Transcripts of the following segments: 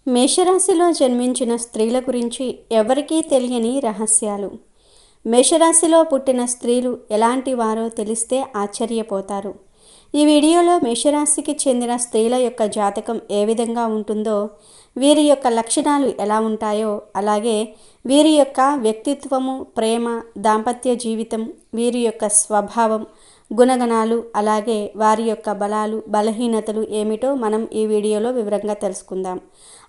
మేషరాశిలో జన్మించిన స్త్రీల గురించి ఎవరికీ తెలియని రహస్యాలు. మేషరాశిలో పుట్టిన స్త్రీలు ఎలాంటి వారో తెలిస్తే ఆశ్చర్యపోతారు. ఈ వీడియోలో మేషరాశికి చెందిన స్త్రీల యొక్క జాతకం ఏ విధంగా ఉంటుందో, వీరి యొక్క లక్షణాలు ఎలా ఉంటాయో, అలాగే వీరి యొక్క వ్యక్తిత్వము, ప్రేమ, దాంపత్య జీవితం, వీరి యొక్క స్వభావం, గుణగణాలు, అలాగే వారి యొక్క బలాలు, బలహీనతలు ఏమిటో మనం ఈ వీడియోలో వివరంగా తెలుసుకుందాం.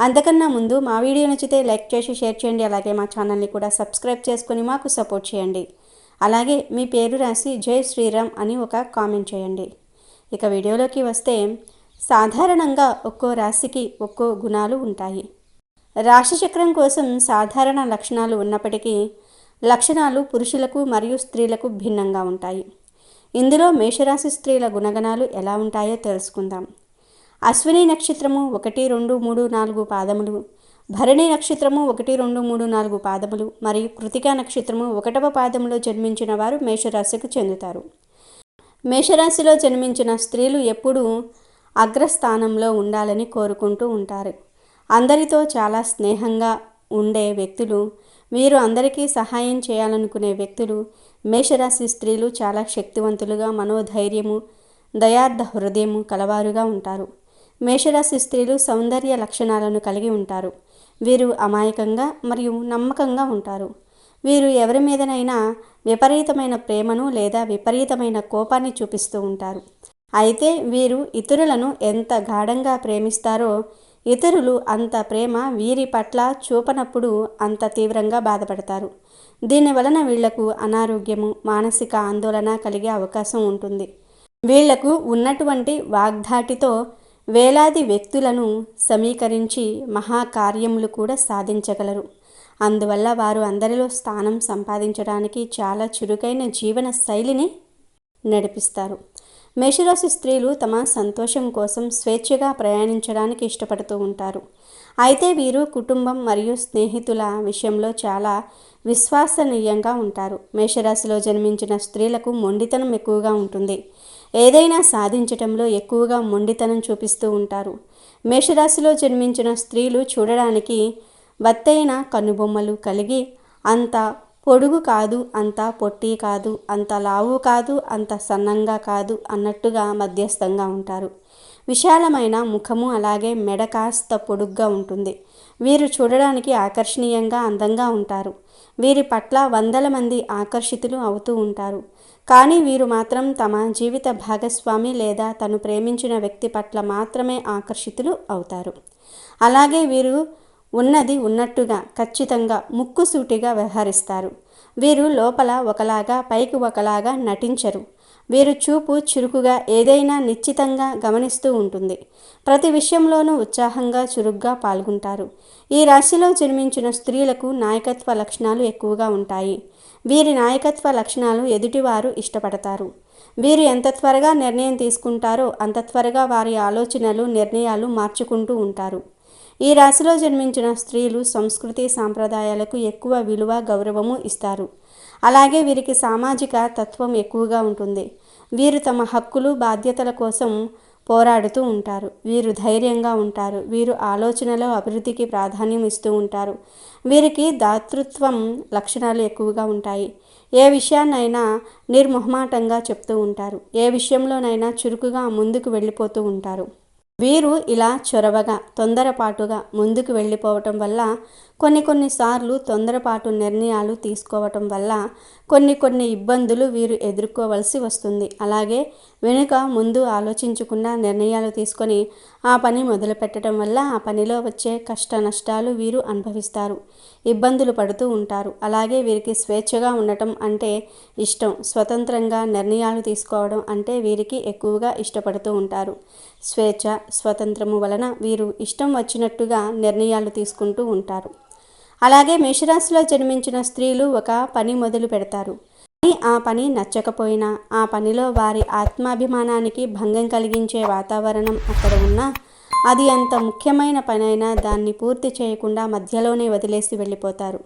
అంతకన్నా ముందు మా వీడియో నచ్చితే లైక్ చేసి షేర్ చేయండి. అలాగే మా ఛానల్ని కూడా సబ్స్క్రైబ్ చేసుకొని మాకు సపోర్ట్ చేయండి. అలాగే మీ పేరు రాసి జై శ్రీరామ్ అని ఒక కామెంట్ చేయండి. ఇక వీడియోలోకి వస్తే, సాధారణంగా ఒక్కో రాశికి ఒక్కో గుణాలు ఉంటాయి. రాశిచక్రం కోసం సాధారణ లక్షణాలు ఉన్నప్పటికీ లక్షణాలు పురుషులకు మరియు స్త్రీలకు భిన్నంగా ఉంటాయి. ఇందులో మేషరాశి స్త్రీల గుణగణాలు ఎలా ఉంటాయో తెలుసుకుందాం. అశ్విని నక్షత్రము 1, 2, 3, 4 పాదములు, భరణి నక్షత్రము 1, 2, 3, 4 పాదములు మరియు కృతికా నక్షత్రము 1వ పాదములో జన్మించిన వారు మేషరాశికి చెందుతారు. మేషరాశిలో జన్మించిన స్త్రీలు ఎప్పుడూ అగ్రస్థానంలో ఉండాలని కోరుకుంటూ ఉంటారు. అందరితో చాలా స్నేహంగా ఉండే వ్యక్తులు, వీరు అందరికీ సహాయం చేయాలనుకునే వ్యక్తులు. మేషరాశి స్త్రీలు చాలా శక్తివంతులుగా, మనోధైర్యము, దయార్థ హృదయము కలవారుగా ఉంటారు. మేషరాశి స్త్రీలు సౌందర్య లక్షణాలను కలిగి ఉంటారు. వీరు అమాయకంగా మరియు నమ్మకంగా ఉంటారు. వీరు ఎవరి మీదనైనా విపరీతమైన ప్రేమను లేదా విపరీతమైన కోపాన్ని చూపిస్తూ ఉంటారు. అయితే వీరు ఇతరులను ఎంత గాఢంగా ప్రేమిస్తారో, ఇతరులు అంత ప్రేమ వీరి పట్ల చూపనప్పుడు అంత తీవ్రంగా బాధపడతారు. దీని వలన వీళ్లకు అనారోగ్యము, మానసిక ఆందోళన కలిగే అవకాశం ఉంటుంది. వీళ్లకు ఉన్నటువంటి వాగ్ధాటితో వేలాది వ్యక్తులను సమీకరించి మహాకార్యములు కూడా సాధించగలరు. అందువల్ల వారు అందరిలో స్థానం సంపాదించడానికి చాలా చురుకైన జీవన శైలిని నడిపిస్తారు. మేషరాశి స్త్రీలు తమ సంతోషం కోసం స్వేచ్ఛగా ప్రయాణించడానికి ఇష్టపడుతూ ఉంటారు. అయితే వీరు కుటుంబం మరియు స్నేహితుల విషయంలో చాలా విశ్వసనీయంగా ఉంటారు. మేషరాశిలో జన్మించిన స్త్రీలకు మొండితనం ఎక్కువగా ఉంటుంది. ఏదైనా సాధించటంలో ఎక్కువగా మొండితనం చూపిస్తూ ఉంటారు. మేషరాశిలో జన్మించిన స్త్రీలు చూడడానికి వత్తైన కనుబొమ్మలు కలిగి, అంత పొడుగు కాదు, అంత పొట్టి కాదు, అంత లావు కాదు, అంత సన్నంగా కాదు అన్నట్టుగా మధ్యస్థంగా ఉంటారు. విశాలమైన ముఖము, అలాగే మెడ కాస్త పొడుగ్గా ఉంటుంది. వీరు చూడడానికి ఆకర్షణీయంగా, అందంగా ఉంటారు. వీరి పట్ల వందల మంది ఆకర్షితులు అవుతూ ఉంటారు. కానీ వీరు మాత్రం తమ జీవిత భాగస్వామి లేదా తను ప్రేమించిన వ్యక్తి పట్ల మాత్రమే ఆకర్షితులు అవుతారు. అలాగే వీరు ఉన్నది ఉన్నట్టుగా, ఖచ్చితంగా, ముక్కుసూటిగా వ్యవహరిస్తారు. వీరు లోపల ఒకలాగా, పైకి ఒకలాగా నటించరు. వీరు చూపు చురుకుగా, ఏదైనా నిశ్చితంగా గమనిస్తూ ఉంటుంది. ప్రతి విషయంలోనూ ఉత్సాహంగా, చురుగ్గా పాల్గొంటారు. ఈ రాశిలో జన్మించిన స్త్రీలకు నాయకత్వ లక్షణాలు ఎక్కువగా ఉంటాయి. వీరి నాయకత్వ లక్షణాలు ఎదుటివారు ఇష్టపడతారు. వీరు ఎంత త్వరగా నిర్ణయం తీసుకుంటారో అంత త్వరగా వారి ఆలోచనలు, నిర్ణయాలు మార్చుకుంటూ ఉంటారు. ఈ రాశిలో జన్మించిన స్త్రీలు సంస్కృతి సాంప్రదాయాలకు ఎక్కువ విలువ, గౌరవము ఇస్తారు. అలాగే వీరికి సామాజిక తత్వం ఎక్కువగా ఉంటుంది. వీరు తమ హక్కులు, బాధ్యతల కోసం పోరాడుతూ ఉంటారు. వీరు ధైర్యంగా ఉంటారు. వీరు ఆలోచనలో అభివృద్ధికి ప్రాధాన్యం ఇస్తూ ఉంటారు. వీరికి దాతృత్వం లక్షణాలు ఎక్కువగా ఉంటాయి. ఏ విషయాన్నైనా నిర్మొహమాటంగా చెప్తూ ఉంటారు. ఏ విషయంలోనైనా చురుకుగా ముందుకు వెళ్ళిపోతూ ఉంటారు. వీరు ఇలా చొరవగా, తొందరపాటుగా ముందుకు వెళ్ళిపోవటం వల్ల, కొన్నిసార్లు తొందరపాటు నిర్ణయాలు తీసుకోవటం వల్ల కొన్ని ఇబ్బందులు వీరు ఎదుర్కోవలసి వస్తుంది. అలాగే వెనుక ముందు ఆలోచించకుండా నిర్ణయాలు తీసుకొని ఆ పని మొదలుపెట్టడం వల్ల ఆ పనిలో వచ్చే కష్ట నష్టాలు వీరు అనుభవిస్తారు, ఇబ్బందులు పడుతూ ఉంటారు. అలాగే వీరికి స్వేచ్ఛగా ఉండటం అంటే ఇష్టం. స్వతంత్రంగా నిర్ణయాలు తీసుకోవడం అంటే వీరికి ఎక్కువగా ఇష్టపడుతూ ఉంటారు. స్వేచ్ఛ, స్వతంత్రము వలన వీరు ఇష్టం వచ్చినట్టుగా నిర్ణయాలు తీసుకుంటూ ఉంటారు. అలాగే మేషరాశిలో జన్మించిన స్త్రీలు ఒక పని మొదలు పెడతారు. ఆ పని నచ్చకపోయినా, ఆ పనిలో వారి ఆత్మాభిమానానికి భంగం కలిగించే వాతావరణం అక్కడ ఉన్నా, అది ఎంత ముఖ్యమైన పనైనా దాన్ని పూర్తి చేయకుండా మధ్యలోనే వదిలేసి వెళ్ళిపోతారు.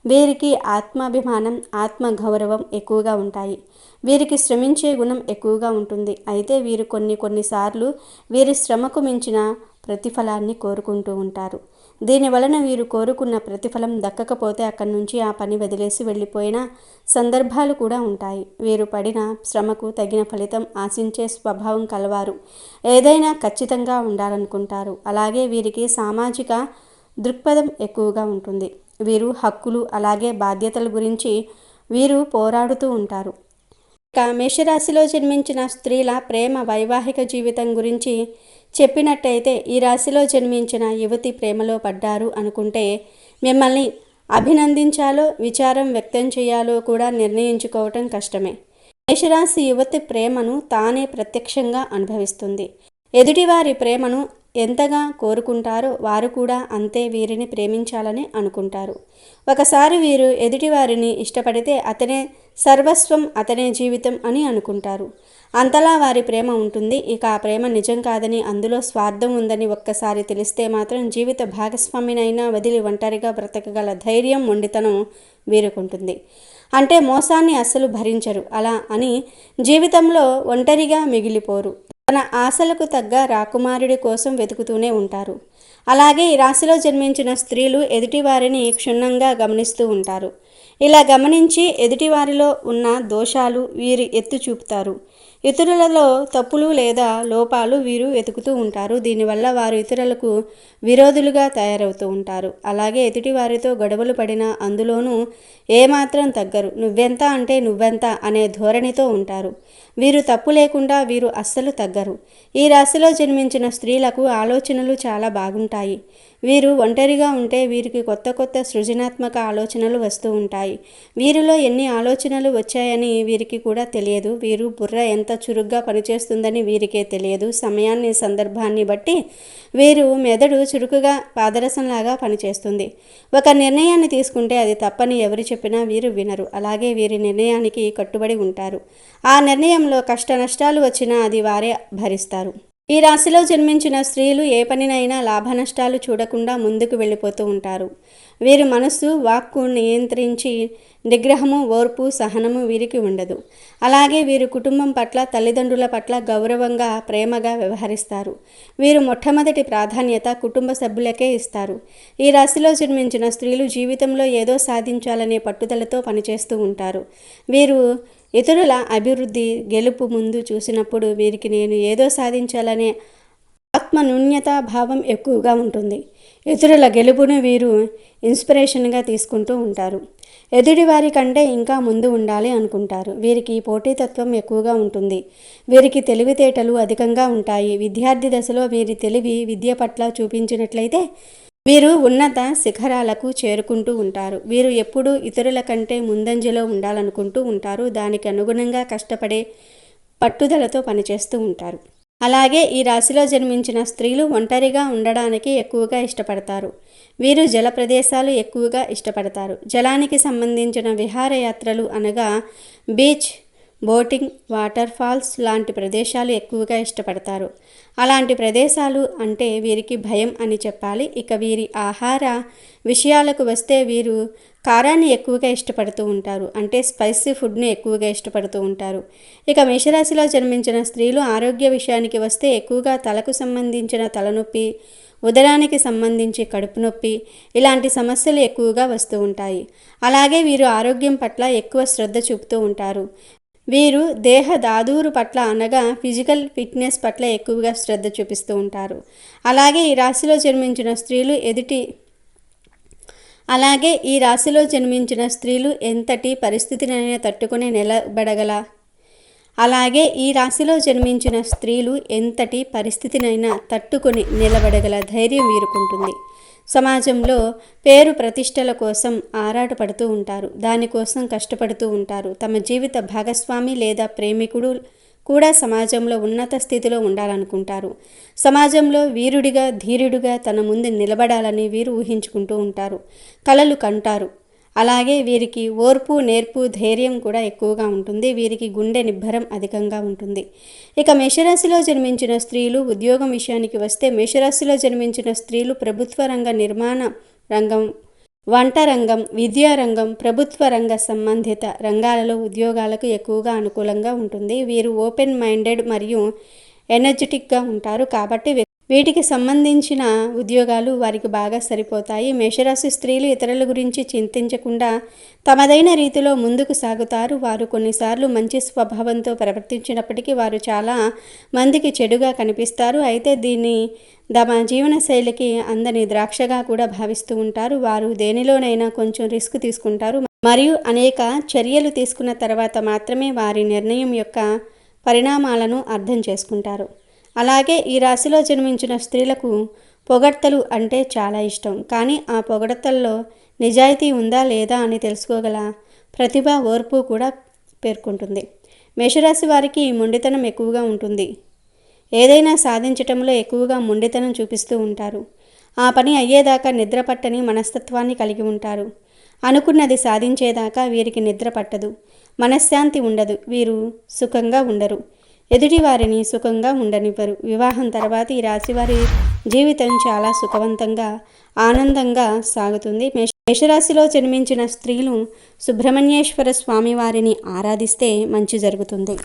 వీరికి ఆత్మాభిమానం, ఆత్మగౌరవం ఎక్కువగా ఉంటాయి. వీరికి శ్రమించే గుణం ఎక్కువగా ఉంటుంది. అయితే వీరు కొన్నిసార్లు వీరి శ్రమకు మించిన ప్రతిఫలాన్ని కోరుకుంటూ ఉంటారు. దీనివలన వీరు కోరుకున్న ప్రతిఫలం దక్కకపోతే అక్కడి నుంచి ఆ పని వదిలేసి వెళ్ళిపోయిన సందర్భాలు కూడా ఉంటాయి. వీరు పడిన శ్రమకు తగిన ఫలితం ఆశించే స్వభావం కలవారు. ఏదైనా ఖచ్చితంగా ఉండాలనుకుంటారు. అలాగే వీరికి సామాజిక దృక్పథం ఎక్కువగా ఉంటుంది. వీరు హక్కులు అలాగే బాధ్యతల గురించి వీరు పోరాడుతూ ఉంటారు. ఇక మేషరాశిలో జన్మించిన స్త్రీల ప్రేమ వైవాహిక జీవితం గురించి చెప్పినట్టయితే, ఈ రాశిలో జన్మించిన యువతి ప్రేమలో పడ్డారు అనుకుంటే మిమ్మల్ని అభినందించాలో విచారం వ్యక్తం చేయాలో కూడా నిర్ణయించుకోవటం కష్టమే. మేషరాశి యువతి ప్రేమను తానే ప్రత్యక్షంగా అనుభవిస్తుంది. ఎదుటివారి ప్రేమను ఎంతగా కోరుకుంటారో వారు కూడా అంతే వీరిని ప్రేమించాలని అనుకుంటారు. ఒకసారి వీరు ఎదుటివారిని ఇష్టపడితే అతనే సర్వస్వం, అతనే జీవితం అని అనుకుంటారు. అంతలా వారి ప్రేమ ఉంటుంది. ఇక ఆ ప్రేమ నిజం కాదని, అందులో స్వార్థం ఉందని ఒక్కసారి తెలిస్తే మాత్రం జీవిత భాగస్వామినైనా వదిలి ఒంటరిగా బ్రతకగల ధైర్యం, మొండితనం వీరుకుంటుంది. అంటే మోసాన్ని అస్సలు భరించరు. అలా అని జీవితంలో ఒంటరిగా మిగిలిపోరు. తన ఆశలకు తగ్గ రాకుమారుడి కోసం వెతుకుతూనే ఉంటారు. అలాగే ఈ రాశిలో జన్మించిన స్త్రీలు ఎదుటివారిని క్షుణ్ణంగా గమనిస్తూ ఉంటారు. ఇలా గమనించి ఎదుటివారిలో ఉన్న దోషాలు వీరు ఎత్తు చూపుతారు. ఇతరులలో తప్పులు లేదా లోపాలు వీరు వెతుకుతూ ఉంటారు. దీనివల్ల వారు ఇతరులకు విరోధులుగా తయారవుతూ ఉంటారు. అలాగే ఎదుటి వారితో గొడవలు పడినా అందులోనూ ఏమాత్రం తగ్గరు. నువ్వెంత అంటే నువ్వెంత అనే ధోరణితో ఉంటారు. వీరు తప్పు లేకుండా వీరు అస్సలు తగ్గరు. ఈ రాశిలో జన్మించిన స్త్రీలకు ఆలోచనలు చాలా బాగుంటాయి. వీరు ఒంటరిగా ఉంటే వీరికి కొత్త సృజనాత్మక ఆలోచనలు వస్తూ ఉంటాయి. వీరిలో ఎన్ని ఆలోచనలు వచ్చాయని వీరికి కూడా తెలియదు. వీరు బుర్ర ఎంత చురుగ్గా పనిచేస్తుందని వీరికే తెలియదు. సమయాన్ని, సందర్భాన్ని బట్టి వీరు మెదడు చురుకుగా పాదరసంలాగా పనిచేస్తుంది. ఒక నిర్ణయాన్ని తీసుకుంటే అది తప్పని ఎవరు చెప్పినా వీరు వినరు. అలాగే వీరి నిర్ణయానికి కట్టుబడి ఉంటారు. ఆ నిర్ణయంలో కష్ట నష్టాలు వచ్చినా అది వారే భరిస్తారు. ఈ రాశిలో జన్మించిన స్త్రీలు ఏ పనినైనా లాభ నష్టాలు చూడకుండా ముందుకు వెళ్ళిపోతూ ఉంటారు. వీరి మనస్సు, వాక్కు నియంత్రించి నిగ్రహము, ఓర్పు, సహనము వీరికి ఉండదు. అలాగే వీరు కుటుంబం పట్ల, తల్లిదండ్రుల పట్ల గౌరవంగా, ప్రేమగా వ్యవహరిస్తారు. వీరు మొట్టమొదటి ప్రాధాన్యత కుటుంబ సభ్యులకే ఇస్తారు. ఈ రాశిలో జన్మించిన స్త్రీలు జీవితంలో ఏదో సాధించాలనే పట్టుదలతో పనిచేస్తూ ఉంటారు. వీరు ఇతరుల అభివృద్ధి, గెలుపు ముందు చూసినప్పుడు వీరికి నేను ఏదో సాధించాలనే ఆత్మన్యూన్యతా భావం ఎక్కువగా ఉంటుంది. ఇతరుల గెలుపును వీరు ఇన్స్పిరేషన్గా తీసుకుంటూ ఉంటారు. ఎదుటివారి కంటే ఇంకా ముందు ఉండాలి అనుకుంటారు. వీరికి పోటీతత్వం ఎక్కువగా ఉంటుంది. వీరికి తెలివితేటలు అధికంగా ఉంటాయి. విద్యార్థి దశలో వీరి తెలివి విద్య పట్ల చూపించినట్లయితే వీరు ఉన్నత శిఖరాలకు చేరుకుంటూ ఉంటారు. వీరు ఎప్పుడూ ఇతరుల కంటే ముందంజలో ఉండాలనుకుంటూ ఉంటారు. దానికి అనుగుణంగా కష్టపడే పట్టుదలతో పనిచేస్తూ ఉంటారు. అలాగే ఈ రాశిలో జన్మించిన స్త్రీలు ఒంటరిగా ఉండడానికి ఎక్కువగా ఇష్టపడతారు. వీరు జల ప్రదేశాలు ఎక్కువగా ఇష్టపడతారు. జలానికి సంబంధించిన విహారయాత్రలు అనగా బీచ్, బోటింగ్, వాటర్ ఫాల్స్ లాంటి ప్రదేశాలు ఎక్కువగా ఇష్టపడతారు. అలాంటి ప్రదేశాలు అంటే వీరికి భయం అని చెప్పాలి. ఇక వీరి ఆహార విషయాలకు వస్తే వీరు కారాన్ని ఎక్కువగా ఇష్టపడుతూ ఉంటారు. అంటే స్పైసీ ఫుడ్ని ఎక్కువగా ఇష్టపడుతూ ఉంటారు. ఇక మేషరాశిలో జన్మించిన స్త్రీలు ఆరోగ్య విషయానికి వస్తే ఎక్కువగా తలకు సంబంధించిన తలనొప్పి, ఉదరానికి సంబంధించి కడుపు నొప్పి ఇలాంటి సమస్యలు ఎక్కువగా వస్తూ ఉంటాయి. అలాగే వీరు ఆరోగ్యం పట్ల ఎక్కువ శ్రద్ధ చూపుతూ ఉంటారు. వీరు దేహ దాదూరు పట్ల అనగా ఫిజికల్ ఫిట్నెస్ పట్ల ఎక్కువగా శ్రద్ధ చూపిస్తూ ఉంటారు. అలాగే ఈ రాశిలో జన్మించిన స్త్రీలు ఎంతటి పరిస్థితినైనా తట్టుకుని నిలబడగల ధైర్యం వీరుకుంటుంది. సమాజంలో పేరు ప్రతిష్టల కోసం ఆరాటపడుతూ ఉంటారు. దానికోసం కష్టపడుతూ ఉంటారు. తమ జీవిత భాగస్వామి లేదా ప్రేమికుడు కూడా సమాజంలో ఉన్నత స్థితిలో ఉండాలనుకుంటారు. సమాజంలో వీరుడిగా, ధీరుడిగా తన ముందు నిలబడాలని వీరు ఊహించుకుంటూ ఉంటారు. కలలు కంటారు. అలాగే వీరికి ఓర్పు, నేర్పు, ధైర్యం కూడా ఎక్కువగా ఉంటుంది. వీరికి గుండె నిబ్బరం అధికంగా ఉంటుంది. ఇక మేషరాశిలో జన్మించిన స్త్రీలు ఉద్యోగం విషయానికి వస్తే మేషరాశిలో జన్మించిన స్త్రీలు ప్రభుత్వ రంగ, నిర్మాణ రంగం, వంట రంగం, విద్యా రంగం, ప్రభుత్వ రంగ సంబంధిత రంగాలలో ఉద్యోగాలకు ఎక్కువగా అనుకూలంగా ఉంటుంది. వీరు ఓపెన్ మైండెడ్ మరియు ఎనర్జెటిక్గా ఉంటారు కాబట్టి వీటికి సంబంధించిన ఉద్యోగాలు వారికి బాగా సరిపోతాయి. మేషరాశి స్త్రీలు ఇతరుల గురించి చింతించకుండా తమదైన రీతిలో ముందుకు సాగుతారు. వారు కొన్నిసార్లు మంచి స్వభావంతో ప్రవర్తించినప్పటికీ వారు చాలా మందికి చెడుగా కనిపిస్తారు. అయితే దీన్ని తమ జీవనశైలికి అందని ద్రాక్షగా కూడా భావిస్తూ ఉంటారు. వారు దేనిలోనైనా కొంచెం రిస్క్ తీసుకుంటారు మరియు అనేక చర్యలు తీసుకున్న తర్వాత మాత్రమే వారి నిర్ణయం యొక్క పరిణామాలను అర్థం చేసుకుంటారు. అలాగే ఈ రాశిలో జన్మించిన స్త్రీలకు పొగడ్తలు అంటే చాలా ఇష్టం. కానీ ఆ పొగడ్తల్లో నిజాయితీ ఉందా లేదా అని తెలుసుకోగల ప్రతిభ, ఓర్పు కూడా పేర్కొంటుంది. మేషరాశి వారికి మొండితనం ఎక్కువగా ఉంటుంది. ఏదైనా సాధించటంలో ఎక్కువగా మొండితనం చూపిస్తూ ఉంటారు. ఆ పని అయ్యేదాకా నిద్ర పట్టని మనస్తత్వాన్ని కలిగి ఉంటారు. అనుకున్నది సాధించేదాకా వీరికి నిద్ర పట్టదు, మనశ్శాంతి ఉండదు. వీరు సుఖంగా ఉండరు, ఎదుటి వారిని సుఖంగా ఉండనివ్వరు. వివాహం తర్వాత ఈ రాశివారి జీవితం చాలా సుఖవంతంగా, ఆనందంగా సాగుతుంది. మేషరాశిలో జన్మించిన స్త్రీలు సుబ్రహ్మణ్యేశ్వర స్వామి వారిని ఆరాధిస్తే మంచి జరుగుతుంది.